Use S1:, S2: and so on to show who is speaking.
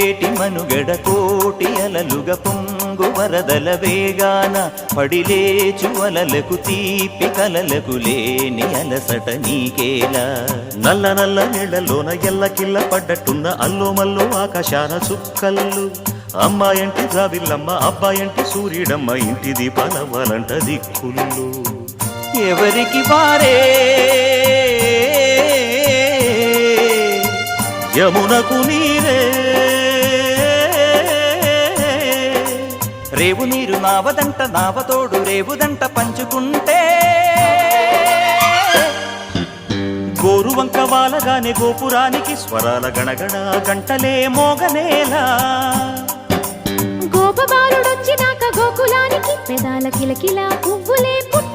S1: పొంగేటి మనుగడ కోటి అలలుగ పొంగు వరదల వేగాన పడిలేచు అలలకు తీపి కలలకు లేని అలసట నీకేలా
S2: నల్ల నల్ల నీళ్లలోన ఎల్లకిల్ల పడ్డట్టున్న అల్లో మల్లో ఆకాశాన చుక్కల్లు అమ్మాయంటి జాబిల్లమ్మ అబ్బాయంటి సూర్యుడమ్మ ఇంటి దీపాలవ్వాలంట దిక్కుళ్ళు
S1: ఎవరికి వారే
S2: యమునకు నీరే
S1: రేవు నీరు నావదంట నావతోడు రేవుదంట పంచుకుంటే
S2: గోరువంక వాలగానే గోపురానికి స్వరాల గణగణ గంటలే మోగనేలా
S3: గోపబాలుడొచ్చినాక గోకులానికి పెదాల కిలకిల పువ్వులే పుట్ట